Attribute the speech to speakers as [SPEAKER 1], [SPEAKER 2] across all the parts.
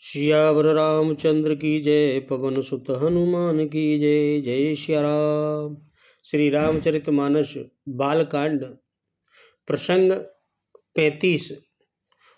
[SPEAKER 1] सियावर रामचंद्र की जय। पवन सुत हनुमान की जय। जय सिया राम। श्री रामचरितमानस बालकांड प्रसंग 35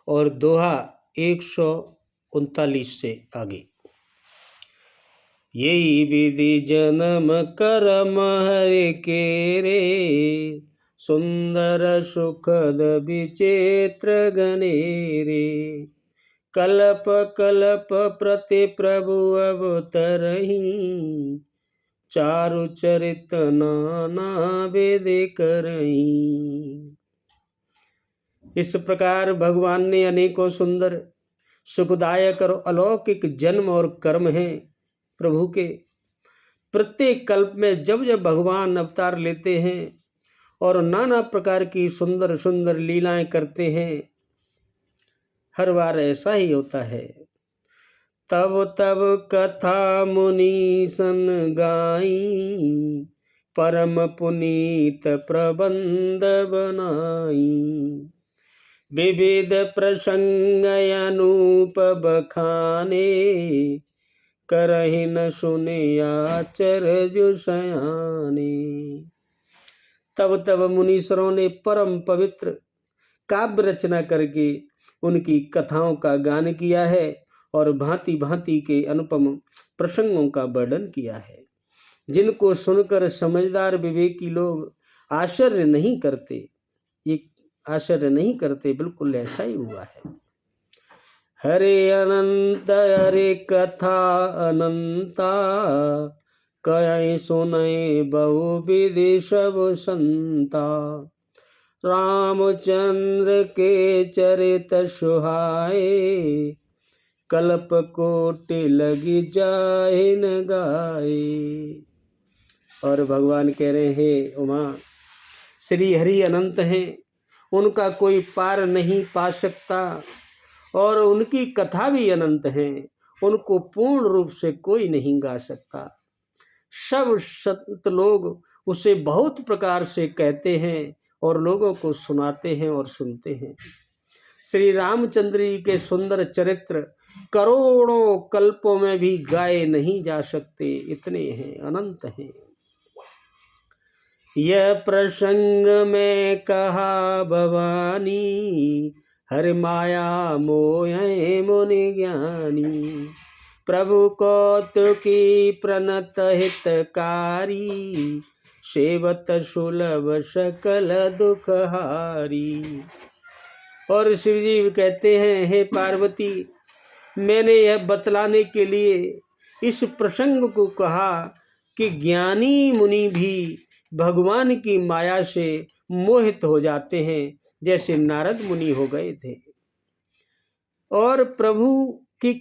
[SPEAKER 1] और दोहा 139 से आगे। यही विधि जन्म कर्म हरि के रे, सुंदर सुखद विचित्र गणेरे। कल्प कल्प प्रति प्रभु अवतरहि, चारु चरित नाना विधि करहि। इस प्रकार भगवान ने अनेकों सुंदर सुखदायक और अलौकिक जन्म और कर्म हैं प्रभु के। प्रत्येक कल्प में जब जब भगवान अवतार लेते हैं और नाना प्रकार की सुंदर सुंदर लीलाएं करते हैं, हर बार ऐसा ही होता है। तब तब कथा मुनि सन गाई, परम पुनीत प्रबंध बनाई। विविध प्रसंग अनूप बखाने, करहि न सुने आचर्य सयाने। तब तब मुनीश्वरों ने परम पवित्र काव्य रचना करके उनकी कथाओं का गान किया है और भांति भांति के अनुपम प्रसंगों का वर्णन किया है, जिनको सुनकर समझदार विवेकी लोग आश्चर्य नहीं करते। ये आश्चर्य नहीं करते, बिल्कुल ऐसा ही हुआ है। हरे अनंत हरे कथा अनंता, कहीं सुनय बहु विधि सब संता। रामचंद्र के चरित सुहाए, कल्प कोटि लगी जाए न गाए। और भगवान कह रहे हैं, उमा श्री हरि अनंत हैं, उनका कोई पार नहीं पा सकता, और उनकी कथा भी अनंत है, उनको पूर्ण रूप से कोई नहीं गा सकता। सब संत लोग उसे बहुत प्रकार से कहते हैं और लोगों को सुनाते हैं और सुनते हैं। श्री रामचंद्र जी के सुंदर चरित्र करोड़ों कल्पों में भी गाए नहीं जा सकते, इतने हैं, अनंत हैं। यह प्रसंग में कहा भवानी, हरि माया मोह मुनि ज्ञानी। प्रभु कौतुकी प्रणत हितकारी, सेवत सुलभ सकल दुख हारी। और शिव जी कहते हैं, हे पार्वती, मैंने यह बतलाने के लिए इस प्रसंग को कहा कि ज्ञानी मुनि भी भगवान की माया से मोहित हो जाते हैं, जैसे नारद मुनि हो गए थे। और प्रभु की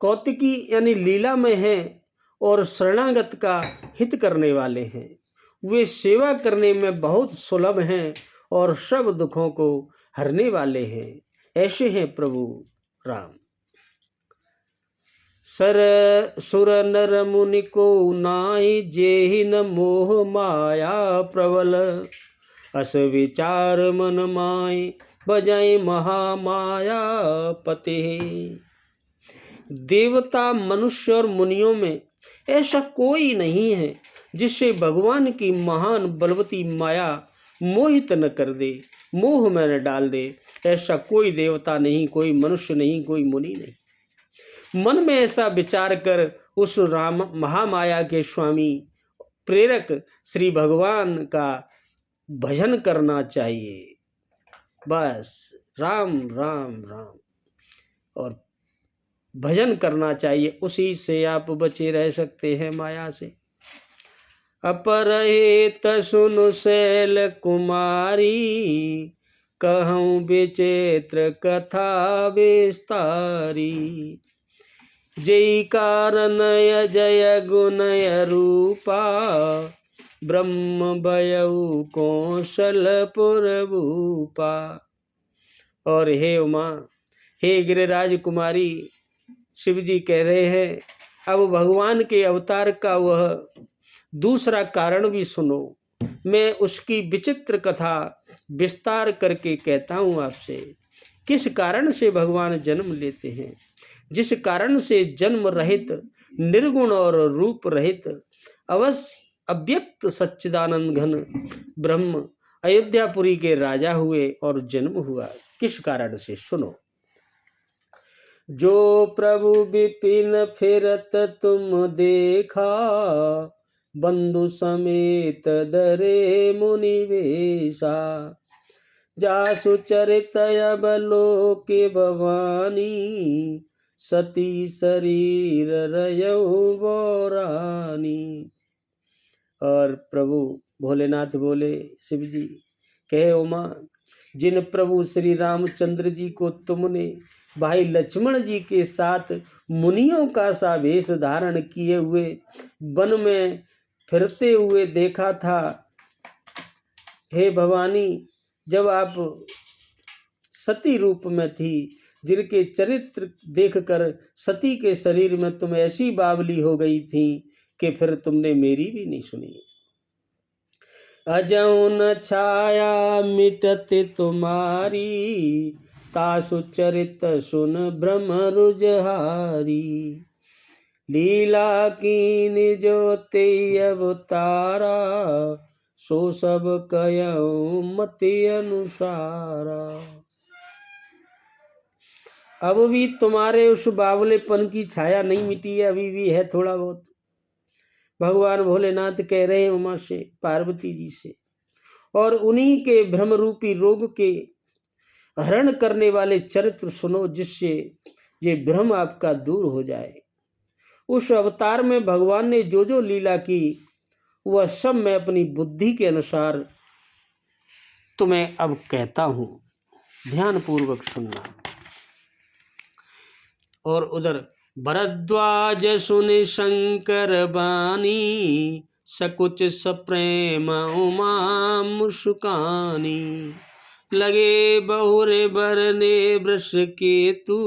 [SPEAKER 1] कौतिकी यानी लीला में है और शरणागत का हित करने वाले हैं। वे सेवा करने में बहुत सुलभ हैं और सब दुखों को हरने वाले हैं। ऐसे हैं प्रभु राम। सर सुर नर मुनि को नाई, जेहि न मोह माया प्रबल। अस विचार मन माय, बजाय महामाया पते। देवता मनुष्य और मुनियों में ऐसा कोई नहीं है जिससे भगवान की महान बलवती माया मोहित न कर दे, मोह में न डाल दे। ऐसा कोई देवता नहीं, कोई मनुष्य नहीं, कोई मुनि नहीं। मन में ऐसा विचार कर उस राम महामाया के स्वामी प्रेरक श्री भगवान का भजन करना चाहिए। बस राम राम राम और भजन करना चाहिए, उसी से आप बचे रह सकते हैं माया से। अपरहित सुनु शैल कुमारी, कहूँ विचित्र कथा विस्तारी। जय कारण जय गुणय रूपा, ब्रह्म भयउ कौशलपुर भूपा। और हे उमा, हे गिरिराज कुमारी, शिव जी कह रहे हैं, अब भगवान के अवतार का वह दूसरा कारण भी सुनो। मैं उसकी विचित्र कथा विस्तार करके कहता हूँ आपसे। किस कारण से भगवान जन्म लेते हैं? जिस कारण से जन्म रहित, निर्गुण और रूप रहित, अव्यक्त सच्चिदानंद घन ब्रह्म अयोध्यापुरी के राजा हुए और जन्म हुआ। किस कारण से? सुनो। जो प्रभु विपिन फिरत तुम देखा, बंधु समेत दरे मुनिवेशा, जासु चरित अवलोक भवानी, सती शरीर रयऊ गौरानी। और प्रभु भोलेनाथ बोले, शिव जी कहे उमा, जिन प्रभु श्री रामचंद्र जी को तुमने भाई लक्ष्मण जी के साथ मुनियों का सा वेश धारण किए हुए वन में फिरते हुए देखा था, हे भवानी, जब आप सती रूप में थी, जिनके चरित्र देखकर सती के शरीर में तुम ऐसी बावली हो गई थी कि फिर तुमने मेरी भी नहीं सुनी। अजौ न छाया मिटते तुम्हारी, तासु चरित सुन ब्रह्म रुजहारी, लीला कीन जो ते अवतारा, सो सब कयऊ मति अनुसारा। अब भी तुम्हारे उस बावलेपन की छाया नहीं मिटी है, अभी भी है थोड़ा बहुत। भगवान भोलेनाथ कह रहे हैं उमा से, पार्वती जी से, और उन्हीं के भ्रम रूपी रोग के हरण करने वाले चरित्र सुनो, जिससे ये भ्रम आपका दूर हो जाए। उस अवतार में भगवान ने जो जो लीला की, वह सब मैं अपनी बुद्धि के अनुसार तुम्हें अब कहता हूं, ध्यान पूर्वक सुनना। और उधर भरद्वाज सुनि शंकर बानी, सकुच सप्रेम उमा मुस्कानी, लगे बहुरे बरने वृष केतु,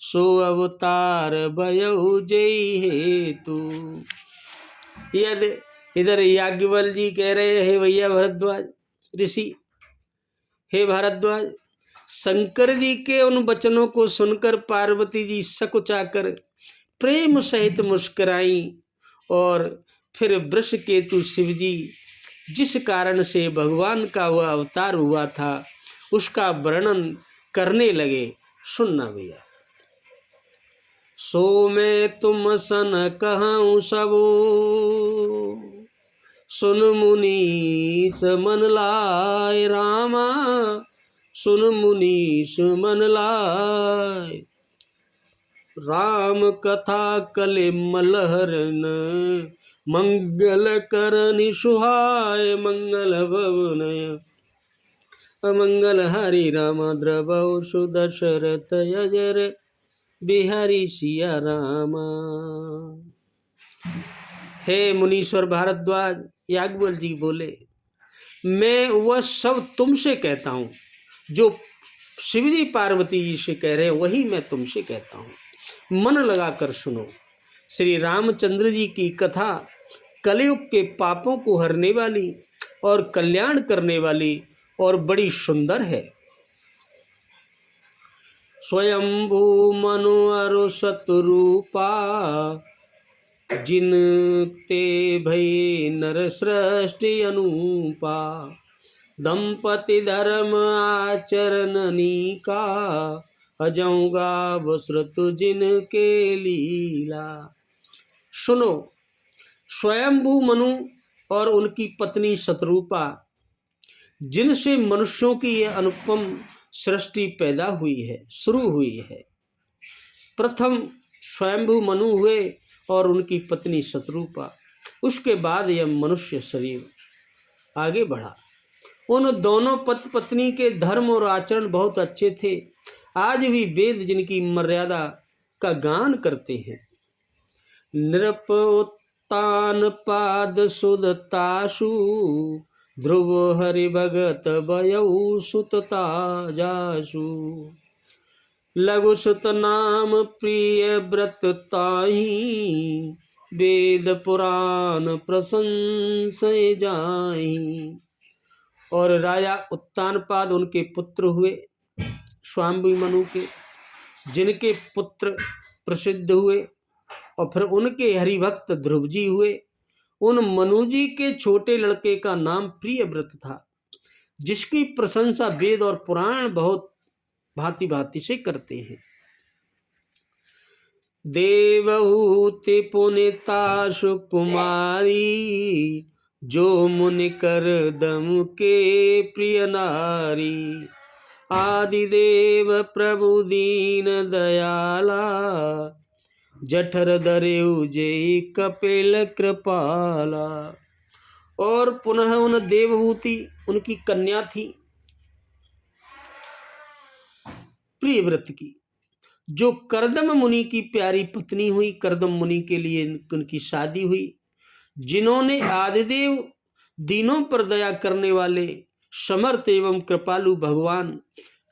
[SPEAKER 1] सो अवतार भयउ जय हेतु। इधर याज्ञवल्क्य जी कह रहे हैं, भैया भरद्वाज ऋषि, हे भारद्वाज, शंकर जी के उन वचनों को सुनकर पार्वती जी सकुचाकर प्रेम सहित मुस्कुराई, और फिर वृषकेतु शिव जी जिस कारण से भगवान का वह अवतार हुआ था, उसका वर्णन करने लगे। सुनना भैया। सो मैं तुम सन कहूँ सबो, सुन मुनीस मन लाय रामा, सुन मुनीस मन लाय, राम कथा कले मलहरन, मंगल करनि सुहाय, मंगल भवनय अमंगल हरि राम द्रवौ, सुदशरथ अजर बिहारी सिया रामा। हे मुनीश्वर भारद्वाज, याज्ञवल्क्य जी बोले, मैं वह सब तुमसे कहता हूँ जो शिवजी पार्वती जी से कह रहे हैं, वही मैं तुमसे कहता हूँ। मन लगाकर सुनो। श्री रामचंद्र जी की कथा कलयुग के पापों को हरने वाली और कल्याण करने वाली और बड़ी सुंदर है। स्वयंभू मनु अरु शतरूपा, जिन ते भई नर सृष्टि अनूपा, दंपति धर्म आचरणनी का, अजौ गाव श्रुतु जिनके लीला। सुनो, स्वयंभू मनु और उनकी पत्नी शतरूपा, जिनसे मनुष्यों की यह अनुपम सृष्टि पैदा हुई है, शुरू हुई है। प्रथम स्वयंभू मनु हुए और उनकी पत्नी शतरूपा, उसके बाद यह मनुष्य शरीर आगे बढ़ा। उन दोनों पति पत्नी के धर्म और आचरण बहुत अच्छे थे। आज भी वेद जिनकी मर्यादा का गान करते हैं। नृप उत्तान पाद सुदतासु, ध्रुव हरि भगत भयउ सुतता जासु, लघु सुत नाम प्रिय व्रत ताहि, वेद पुराण प्रशंसय जाहि। और राजा उत्तानपाद उनके पुत्र हुए। स्वामी मनु के, जिनके पुत्र प्रसिद्ध हुए और फिर उनके हरिभक्त ध्रुव जी हुए। उन मनु जी के छोटे लड़के का नाम प्रियव्रत था, जिसकी प्रशंसा वेद और पुराण बहुत भांति भांति से करते हैं। देवहूति पुनिता सुकुमारी, जो मुनि कर दम के प्रिय नारी। आदिदेव प्रभु दीन दयाला, जठर दरेउ जय कपिल कृपाला। और पुनः उन देवहूति, उनकी कन्या थी प्रियव्रत की, जो करदम मुनि की प्यारी पत्नी हुई। करदम मुनि के लिए उनकी शादी हुई, जिन्होंने आदिदेव दीनों पर दया करने वाले समर्थ एवं कृपालु भगवान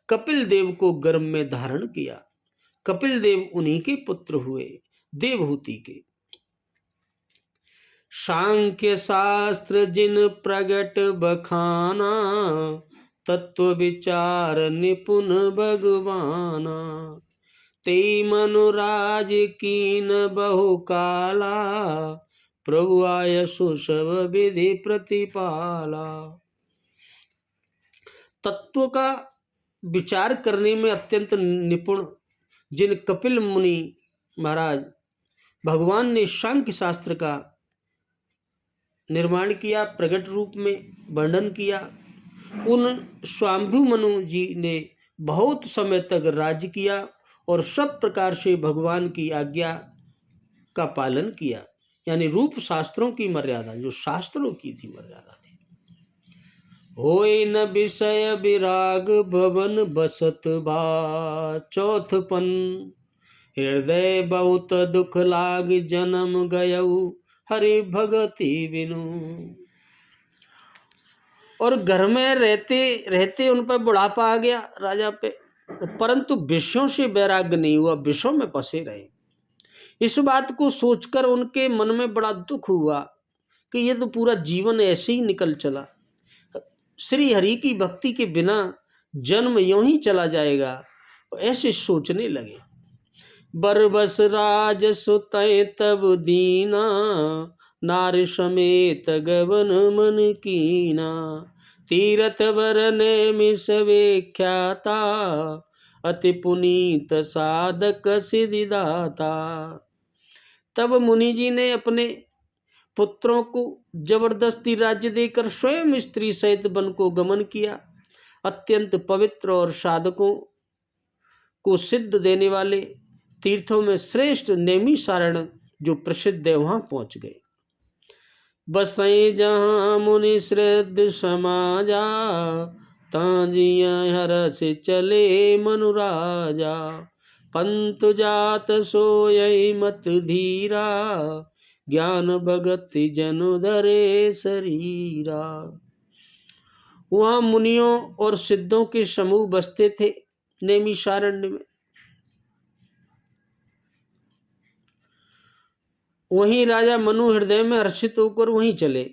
[SPEAKER 1] कपिल देव को गर्भ में धारण किया। कपिल देव उन्हीं के पुत्र हुए, देवहूति के। सांख्य शास्त्र जिन प्रगट बखाना, तत्व विचार निपुण भगवाना। ते मनुराज कीन बहु काला, प्रभु आयसु सब विधि प्रतिपाला। तत्व का विचार करने में अत्यंत निपुण जिन कपिल मुनि महाराज भगवान ने सांख्य शास्त्र का निर्माण किया, प्रकट रूप में वर्णन किया, उन स्वाम्भु मनु जी ने बहुत समय तक राज्य किया और सब प्रकार से भगवान की आज्ञा का पालन किया। यानी रूप शास्त्रों की मर्यादा, जो शास्त्रों की थी मर्यादा थी। होय न विषय विराग भवन बसत बा, चौथपन हृदय बहुत दुख लाग जन्म गयऊ हरि भगति बिनु। और घर में रहते रहते उन पर बुढ़ापा आ गया राजा पे, परंतु विषयों से वैराग्य नहीं हुआ, विषयों में फंसे रहे। इस बात को सोचकर उनके मन में बड़ा दुख हुआ कि ये तो पूरा जीवन ऐसे ही निकल चला, श्री हरि की भक्ति के बिना जन्म यूं ही चला जाएगा। ऐसे सोचने लगे। बरबस राज सुतय तब दीना, नार समेत गवन मन कीना। तीरथ वरन मिस विख्याता, अति पुनीत साधक सिद्धिदाता। तब मुनि जी ने अपने पुत्रों को जबरदस्ती राज्य देकर स्वयं स्त्री सहित वन को गमन किया। अत्यंत पवित्र और साधकों को सिद्ध देने वाले तीर्थों में श्रेष्ठ नैमिषारण्य जो प्रसिद्ध है, वहां पहुंच गए। बसई जहाँ मुनि श्रद्ध समाजा, ताजिया हरस चले मनुराजा। पंत जात सोय मत धीरा, ज्ञान भगति जनु धरे शरीरा। वहाँ मुनियों और सिद्धों के समूह बसते थे नैमिषारण्य में। वहीं राजा मनु हृदय में हर्षित होकर वहीं चले।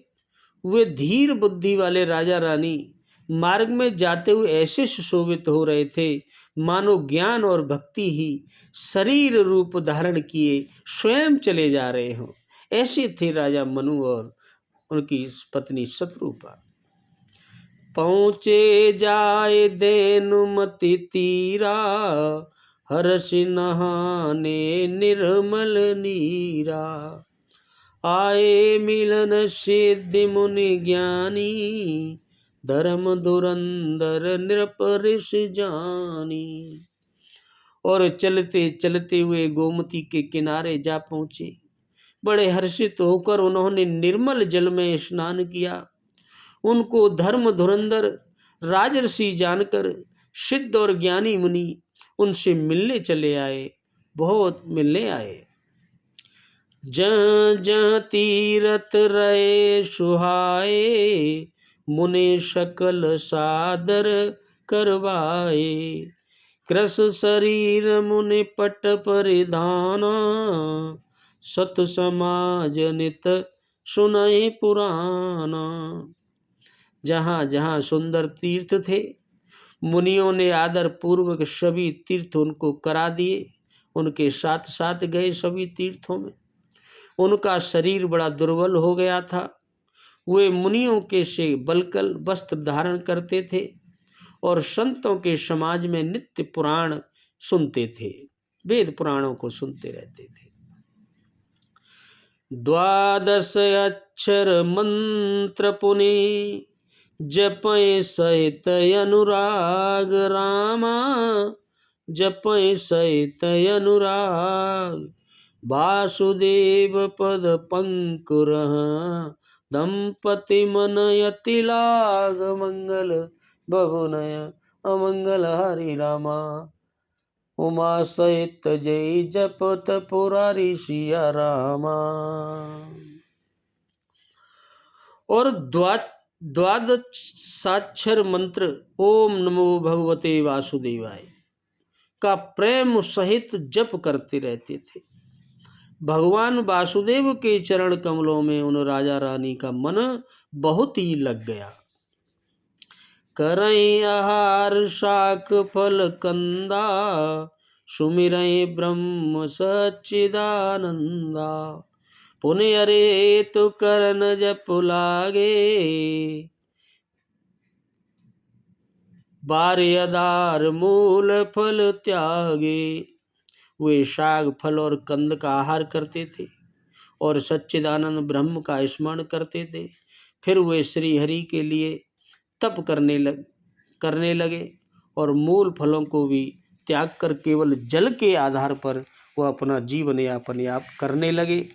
[SPEAKER 1] वे धीर बुद्धि वाले राजा रानी मार्ग में जाते हुए ऐसे सुशोभित हो रहे थे मानो ज्ञान और भक्ति ही शरीर रूप धारण किए स्वयं चले जा रहे हों। ऐसे थे राजा मनु और उनकी पत्नी शत्रुपा। पहुँचे जाए देनुमति तीरा, हर्ष नहाने निर्मल नीरा। आए मिलन सिद्धि मुनि ज्ञानी, धर्म धुरंधर नृप ऋषि जानी। और चलते चलते हुए गोमती के किनारे जा पहुँचे। बड़े हर्षित होकर उन्होंने निर्मल जल में स्नान किया। उनको धर्म धुरंधर राजर्षि जानकर सिद्ध और ज्ञानी मुनि उनसे मिलने चले आए, बहुत मिलने आए। जहाँ जहाँ तीरथ रहे सुहाए, मुनि सकल सादर करवाए। कृस शरीर मुनि पट परिधाना, सत समाज नित सुनहि पुराना। जहाँ जहाँ सुंदर तीर्थ थे, मुनियों ने आदर पूर्वक सभी तीर्थ उनको करा दिए। उनके साथ साथ गए सभी तीर्थों में। उनका शरीर बड़ा दुर्बल हो गया था। वे मुनियों के से बलकल वस्त्र धारण करते थे और संतों के समाज में नित्य पुराण सुनते थे, वेद पुराणों को सुनते रहते थे। 12 अक्षर मंत्र पुनि जपय सहित अनुराग रामा, जपय सहित अनुराग। वासुदेव पद पंकुर दंपति मनयति लाग, मंगल बबुनय अमंगल हरि रामा। उमा सहित जय जपत पुरारी सिया रामा। और द्वादशाक्षर मंत्र ओम नमो भगवते वासुदेवाय का प्रेम सहित जप करते रहते थे। भगवान वासुदेव के चरण कमलों में उन राजा रानी का मन बहुत ही लग गया। करई आहार शाक फल कंदा, सुमिरई ब्रह्म सच्चिदानंदा। पुण्य अरे तो करन जप लागे, बार्यदार मूल फल त्यागे। वे शाक फल और कंद का आहार करते थे और सच्चिदानंद ब्रह्म का स्मरण करते थे। फिर वे श्री हरि के लिए तप करने लगे और मूल फलों को भी त्याग कर केवल जल के आधार पर वह अपना जीवन यापन करने लगे।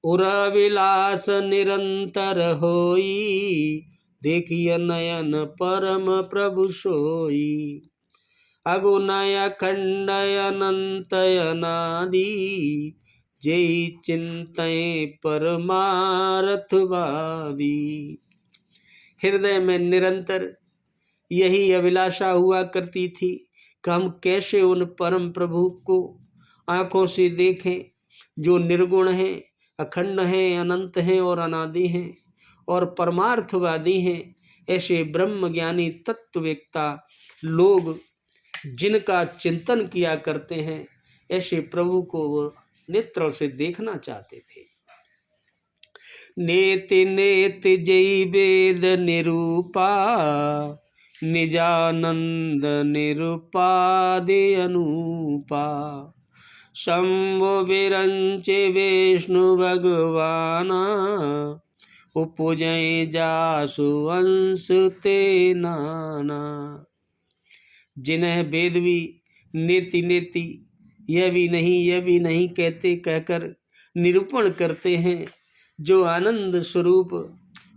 [SPEAKER 1] उर विलास निरंतर होई, देखिए नयन परम प्रभु सोई। अगुनय खंडय अनंतय अनादि, जय चिंतय परमार्थवादी। हृदय में निरंतर यही अभिलाषा हुआ करती थी कि हम कैसे उन परम प्रभु को आंखों से देखें जो निर्गुण हैं, अखंड हैं, अनंत हैं और अनादि हैं और परमार्थवादी हैं। ऐसे ब्रह्म ज्ञानी तत्ववेत्ता लोग जिनका चिंतन किया करते हैं, ऐसे प्रभु को वो नेत्रों से देखना चाहते थे। नेति नेति जय वेद निरूपा, निजानंद निरुपादि अनुपा। शंभु विरंचे विष्णु भगवाना, उपजय जासु अंश ते नाना। जिन्हें वेद भी नेति नेति यह भी नहीं कहते कहकर निरूपण करते हैं, जो आनंद स्वरूप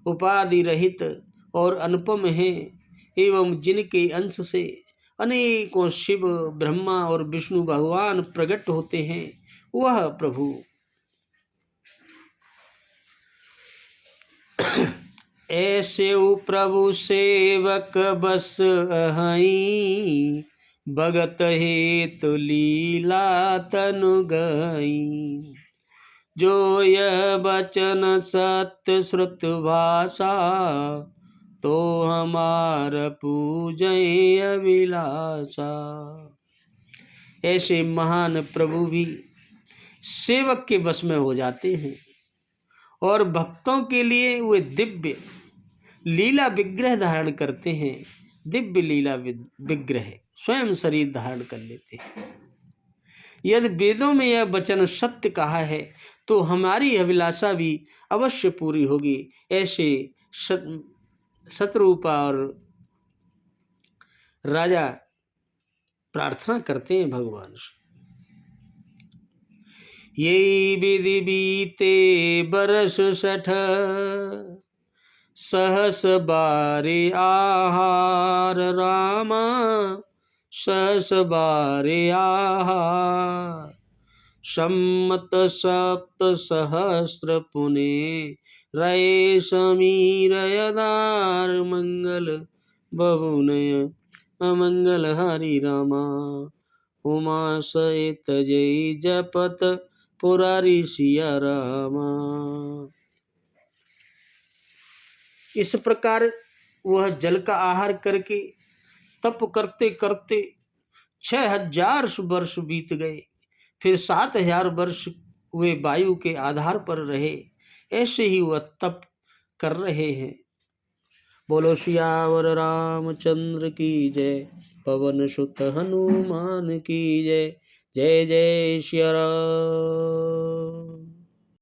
[SPEAKER 1] उपाधि रहित और अनुपम हैं एवं जिनके अंश से अनेकों शिव ब्रह्मा और विष्णु भगवान प्रकट होते हैं, वह प्रभु। ऐसे प्रभु सेवक बस अहई, भगत हेतु लीला तनु गई। जो यह वचन सत्य श्रुत भाषा, तो हमार पूजय अभिलाषा। ऐसे महान प्रभु भी सेवक के वश में हो जाते हैं और भक्तों के लिए वे दिव्य लीला विग्रह धारण करते हैं। दिव्य लीला विग्रह स्वयं शरीर धारण कर लेते हैं। यदि वेदों में यह वचन सत्य कहा है तो हमारी अभिलाषा भी अवश्य पूरी होगी। ऐसे शत्रुपा और राजा प्रार्थना करते हैं भगवान से। ये विधि बीते बरस 60, सहस बारे आहार रामा, सहस बारे आहार। सम्मत सप्त सहस्र पुने, रये समीर यदार। मंगल बबुनय अमंगल हरि रामा, उमा सहित जय जपत पुरारी सिया रामा। इस प्रकार वह जल का आहार करके तप करते करते 6000 वर्ष बीत गए। फिर 7000 वर्ष वे वायु के आधार पर रहे। ऐसे ही वह तप कर रहे हैं। बोलो सियावर रामचंद्र की जय, पवन सुत हनुमान की जय। जय जय सिया राम।